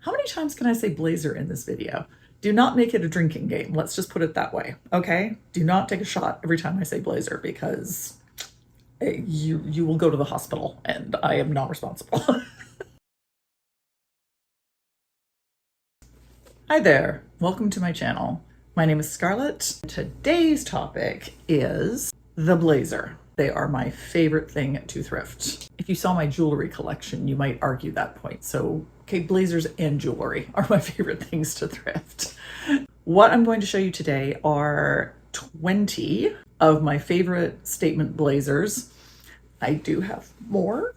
How many times can I say blazer in this video? Do not make it a drinking game. Let's just put it that way, okay? Do not take a shot every time I say blazer because you will go to the hospital and I am not responsible. Hi there, welcome to my channel. My name is Scarlett. Today's topic is the blazer. They are my favorite thing to thrift. If you saw my jewelry collection, you might argue that point. So, okay, blazers and jewelry are my favorite things to thrift. What I'm going to show you today are 20 of my favorite statement blazers. I do have more.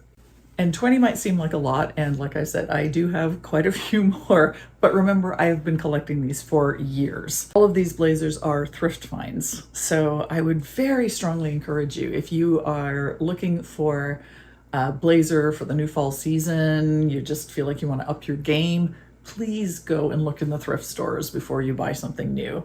And 20 might seem like a lot, and like I said, I do have quite a few more, but remember, I have been collecting these for years. All of these blazers are thrift finds, so I would very strongly encourage you, if you are looking for a blazer for the new fall season, you just feel like you want to up your game, please go and look in the thrift stores before you buy something new.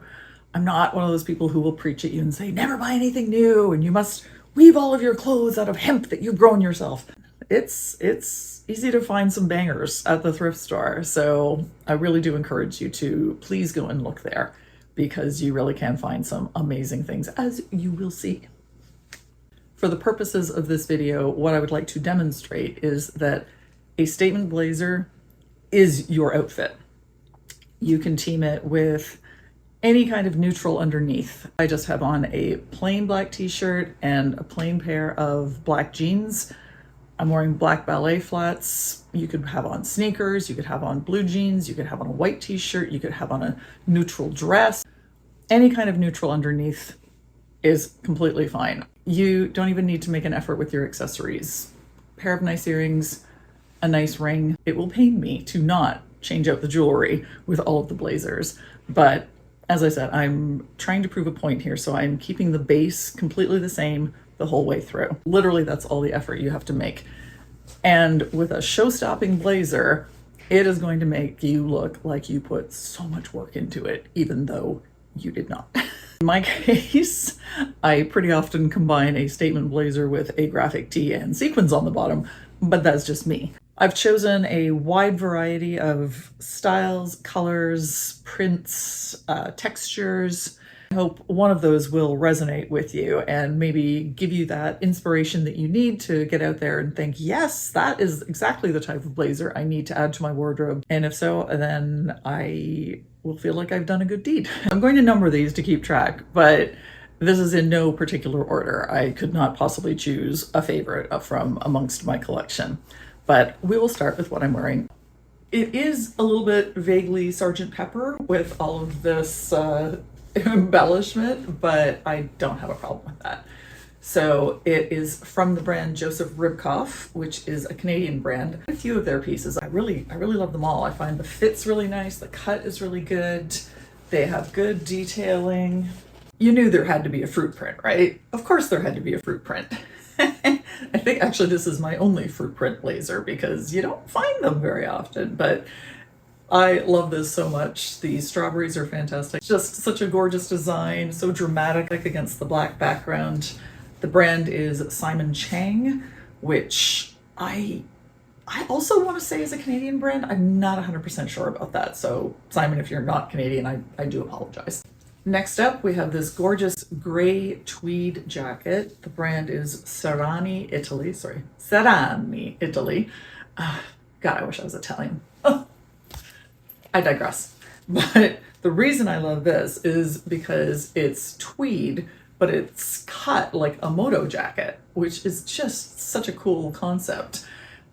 I'm not one of those people who will preach at you and say, never buy anything new, and you must weave all of your clothes out of hemp that you've grown yourself. It's easy to find some bangers at the thrift store. So I really do encourage you to please go and look there because you really can find some amazing things, as you will see. For the purposes of this video, what I would like to demonstrate is that a statement blazer is your outfit. You can team it with any kind of neutral underneath. I just have on a plain black t-shirt and a plain pair of black jeans. I'm wearing black ballet flats. You could have on sneakers, you could have on blue jeans, you could have on a white t-shirt, you could have on a neutral dress. Any kind of neutral underneath is completely fine. You don't even need to make an effort with your accessories. A pair of nice earrings, a nice ring. It will pain me to not change out the jewelry with all of the blazers. But as I said, I'm trying to prove a point here, so I'm keeping the base completely the same the whole way through. Literally, that's all the effort you have to make. And with a show-stopping blazer, it is going to make you look like you put so much work into it, even though you did not. In my case, I pretty often combine a statement blazer with a graphic tee and sequins on the bottom, but that's just me. I've chosen a wide variety of styles, colors, prints, textures. I hope one of those will resonate with you and maybe give you that inspiration that you need to get out there and think, yes, that is exactly the type of blazer I need to add to my wardrobe. And if so, then I will feel like I've done a good deed. I'm going to number these to keep track, but this is in no particular order. I could not possibly choose a favorite from amongst my collection, but we will start with what I'm wearing. It is a little bit vaguely Sgt. Pepper with all of this embellishment, but I don't have a problem with that. So it is from the brand Joseph Ribkoff, which is a Canadian brand. A few of their pieces, I really love them all. I find the fit's really nice, the cut is really good, they have good detailing. You knew there had to be a fruit print, right? Of course there had to be a fruit print. I think actually this is my only fruit print blazer because you don't find them very often, but I love this so much. The strawberries are fantastic. Just such a gorgeous design, so dramatic against the black background. The brand is Simon Chang, which I also want to say is a Canadian brand. I'm not 100% sure about that. So Simon, if you're not Canadian, I do apologize. Next up, we have this gorgeous gray tweed jacket. The brand is Serrani, Italy. Sorry, Serrani, Italy. God, I wish I was Italian. I digress. But the reason I love this is because it's tweed, but it's cut like a moto jacket, which is just such a cool concept.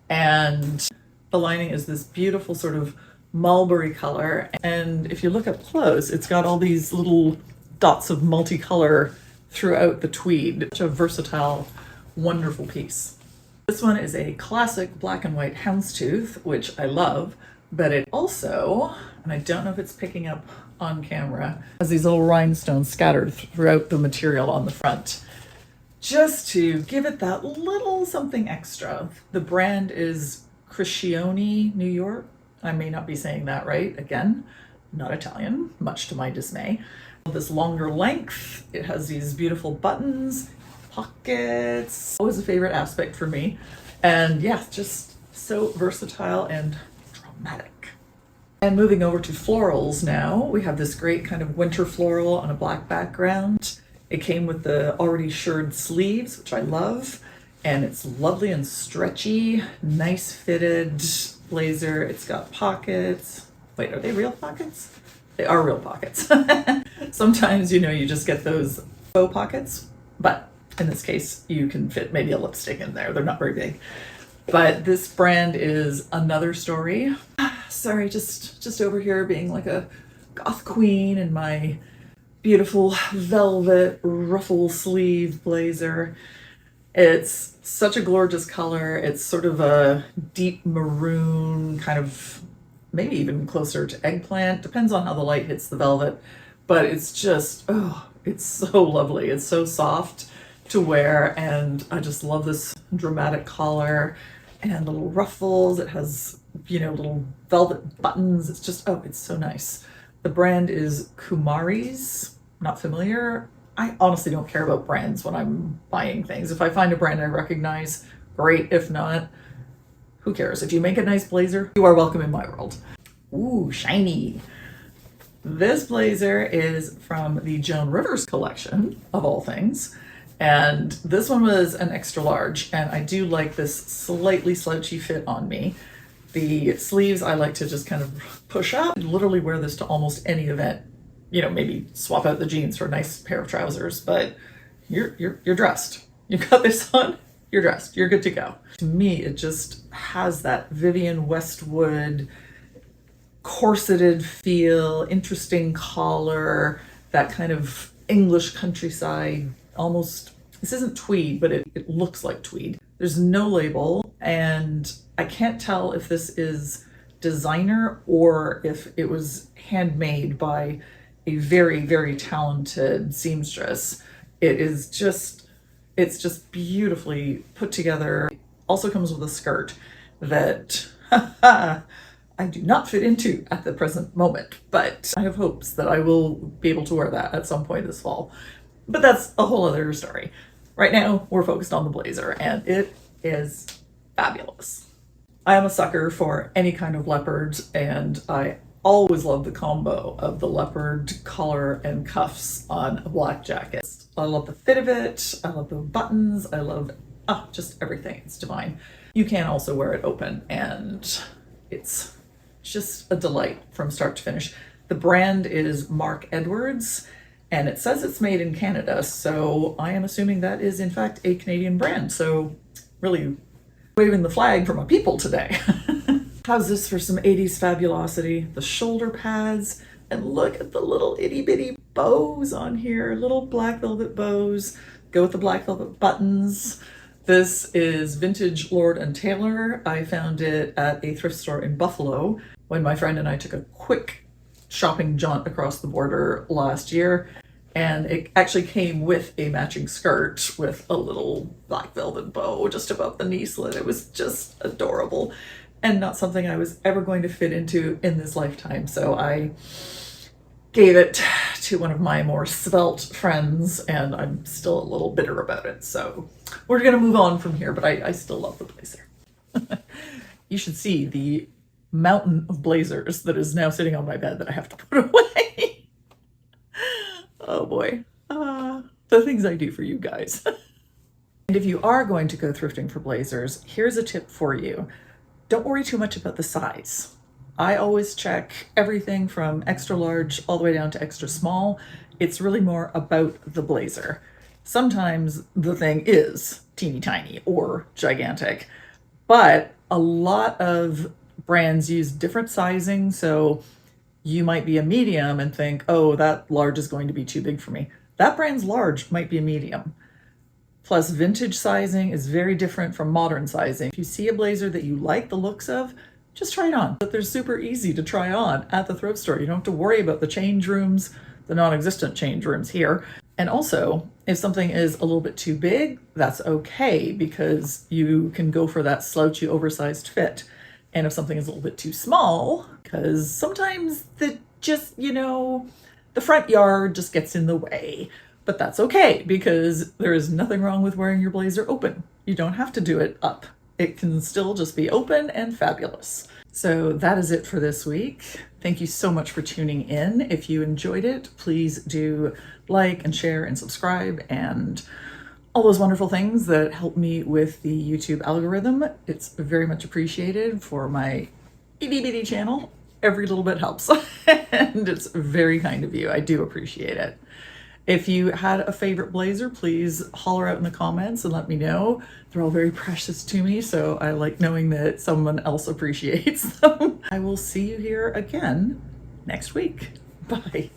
And the lining is this beautiful sort of mulberry color. And if you look up close, it's got all these little dots of multicolor throughout the tweed. Such a versatile, wonderful piece. This one is a classic black and white houndstooth, which I love. But it also, and I don't know if it's picking up on camera, has these little rhinestones scattered throughout the material on the front, just to give it that little something extra. The brand is Criscione, New York. I may not be saying that right. Again, not Italian, much to my dismay. This longer length, it has these beautiful buttons, pockets. Always a favorite aspect for me. And yeah, just so versatile and dramatic. And moving over to florals now, we have this great kind of winter floral on a black background. It came with the already shirred sleeves, which I love, and it's lovely and stretchy, nice fitted blazer. It's got pockets. Wait, are they real pockets? They are real pockets. Sometimes, you know, you just get those faux pockets, but in this case, you can fit maybe a lipstick in there. They're not very big. But this brand is Another Story. Sorry, just over here being like a goth queen in my beautiful velvet ruffle sleeve blazer. It's such a gorgeous color. It's sort of a deep maroon, kind of maybe even closer to eggplant. Depends on how the light hits the velvet. But it's just, oh, it's so lovely. It's so soft to wear, and I just love this dramatic collar and little ruffles. It has, you know, little velvet buttons. It's just, oh, it's so nice. The brand is Kumari's. Not familiar. I honestly don't care about brands when I'm buying things. If I find a brand I recognize, great. If not, who cares? If you make a nice blazer, you are welcome in my world. Ooh, shiny. This blazer is from the Joan Rivers collection, of all things. And this one was an extra large, and I do like this slightly slouchy fit on me. The sleeves I like to just kind of push up. Literally wear this to almost any event. You know, maybe swap out the jeans for a nice pair of trousers, but you're dressed. You've got this on, you're dressed, you're good to go. To me, it just has that Vivienne Westwood corseted feel, interesting collar, that kind of English countryside, almost, this isn't tweed, but it looks like tweed. There's no label, and I can't tell if this is designer or if it was handmade by a very, very talented seamstress. It's just beautifully put together. Also comes with a skirt that I do not fit into at the present moment, but I have hopes that I will be able to wear that at some point this fall. But that's a whole other story. Right now, we're focused on the blazer, and it is fabulous. I am a sucker for any kind of leopards, and I always love the combo of the leopard collar and cuffs on a black jacket. I love the fit of it. I love the buttons. I love just everything. It's divine. You can also wear it open, and it's just a delight from start to finish. The brand is Mark Edwards, and it says it's made in Canada, so I am assuming that is in fact a Canadian brand. So really waving the flag for my people today. How's this for some 80s fabulosity? The shoulder pads, and look at the little itty bitty bows on here, little black velvet bows. Go with the black velvet buttons. This is vintage Lord & Taylor. I found it at a thrift store in Buffalo when my friend and I took a quick shopping jaunt across the border last year. And it actually came with a matching skirt with a little black velvet bow just above the knee slit. It was just adorable and not something I was ever going to fit into in this lifetime. So I gave it to one of my more svelte friends, and I'm still a little bitter about it. So we're gonna move on from here, but I still love the blazer. You should see the mountain of blazers that is now sitting on my bed that I have to put away. Oh boy, the things I do for you guys. And if you are going to go thrifting for blazers, here's a tip for you. Don't worry too much about the size. I always check everything from extra large all the way down to extra small. It's really more about the blazer. Sometimes the thing is teeny tiny or gigantic, but a lot of brands use different sizing. So you might be a medium and think, oh, that large is going to be too big for me. That brand's large might be a medium. Plus, vintage sizing is very different from modern sizing. If you see a blazer that you like the looks of, just try it on. But they're super easy to try on at the thrift store. You don't have to worry about the change rooms, the non-existent change rooms here. And also, if something is a little bit too big, that's okay, because you can go for that slouchy, oversized fit. And if something is a little bit too small, because sometimes the front yard just gets in the way. But that's okay, because there is nothing wrong with wearing your blazer open. You don't have to do it up. It can still just be open and fabulous. So that is it for this week. Thank you so much for tuning in. If you enjoyed it, please do like and share and subscribe and all those wonderful things that help me with the YouTube algorithm. It's very much appreciated for my itty bitty channel. Every little bit helps and it's very kind of you. I do appreciate it. If you had a favorite blazer, please holler out in the comments and let me know. They're all very precious to me, so I like knowing that someone else appreciates them. I will see you here again next week. Bye.